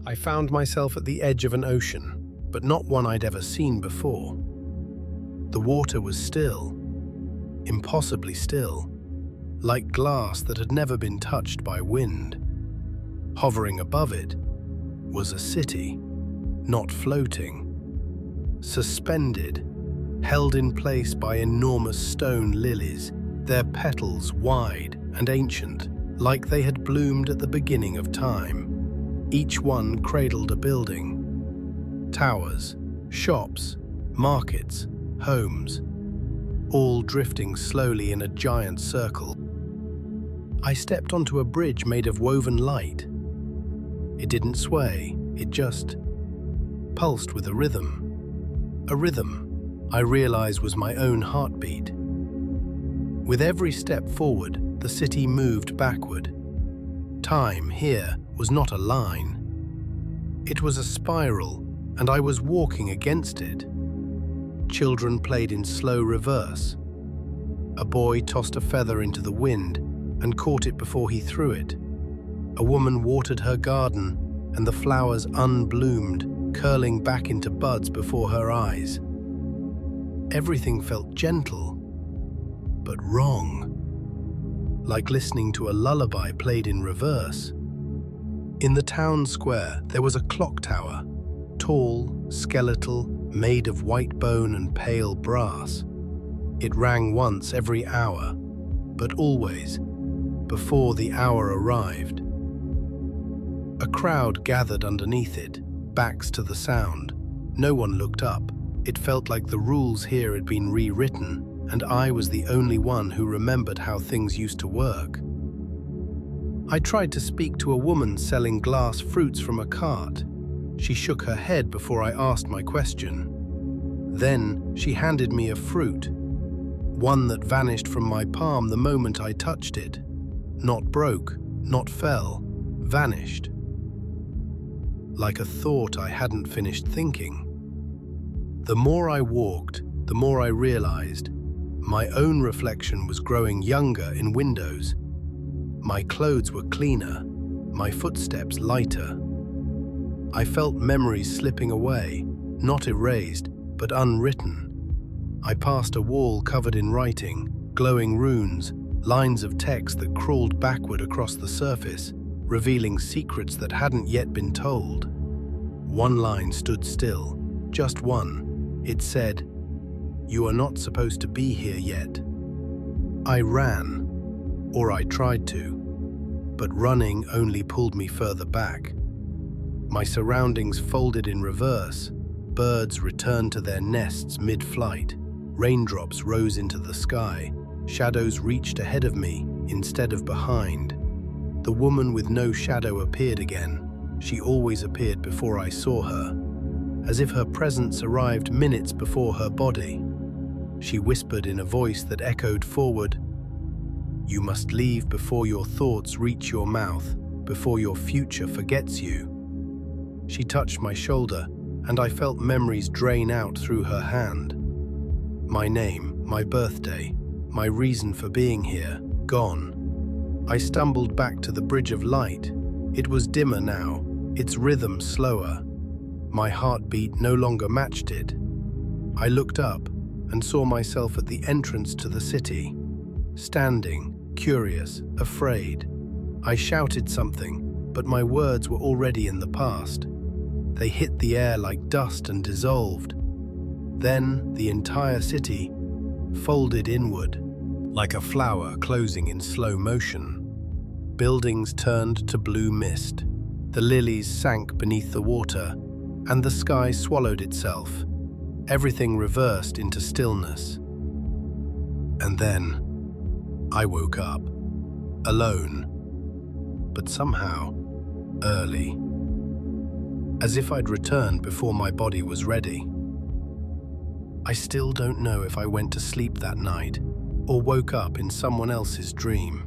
I found myself at the edge of an ocean, but not one I'd ever seen before. The water was still, impossibly still, like glass that had never been touched by wind. Hovering above it was a city, not floating, suspended, held in place by enormous stone lilies, their petals wide and ancient, like they had bloomed at the beginning of time. Each one cradled a building. Towers, shops, markets, homes, all drifting slowly in a giant circle. I stepped onto a bridge made of woven light. It didn't sway, it just pulsed with a rhythm I realized was my own heartbeat. With every step forward, the city moved backward. Time here was not a line. It was a spiral, and I was walking against it. Children played in slow reverse. A boy tossed a feather into the wind and caught it before he threw it. A woman watered her garden, and the flowers unbloomed, curling back into buds before her eyes. Everything felt gentle, but wrong, like listening to a lullaby played in reverse. In the town square, there was a clock tower, tall, skeletal, made of white bone and pale brass. It rang once every hour, but always before the hour arrived. A crowd gathered underneath it, backs to the sound. No one looked up. It felt like the rules here had been rewritten, and I was the only one who remembered how things used to work. I tried to speak to a woman selling glass fruits from a cart. She shook her head before I asked my question. Then she handed me a fruit, one that vanished from my palm the moment I touched it. Not broke, not fell, vanished. Like a thought I hadn't finished thinking. The more I walked, the more I realized my own reflection was growing younger in windows. My clothes were cleaner, my footsteps lighter. I felt memories slipping away, not erased, but unwritten. I passed a wall covered in writing, glowing runes, lines of text that crawled backward across the surface, revealing secrets that hadn't yet been told. One line stood still, just one. It said, "You are not supposed to be here yet." I ran, or I tried to, but running only pulled me further back. My surroundings folded in reverse. Birds returned to their nests mid-flight. Raindrops rose into the sky. Shadows reached ahead of me instead of behind. The woman with no shadow appeared again. She always appeared before I saw her, as if her presence arrived minutes before her body. She whispered in a voice that echoed forward, "You must leave before your thoughts reach your mouth, before your future forgets you." She touched my shoulder, and I felt memories drain out through her hand. My name, my birthday, my reason for being here, gone. I stumbled back to the bridge of light. It was dimmer now, its rhythm slower. My heartbeat no longer matched it. I looked up and saw myself at the entrance to the city, standing, curious, afraid. I shouted something, but my words were already in the past. They hit the air like dust and dissolved. Then the entire city folded inward, like a flower closing in slow motion. Buildings turned to blue mist. The lilies sank beneath the water, and the sky swallowed itself. Everything reversed into stillness. And then I woke up, alone, but somehow early, as if I'd returned before my body was ready. I still don't know if I went to sleep that night or woke up in someone else's dream.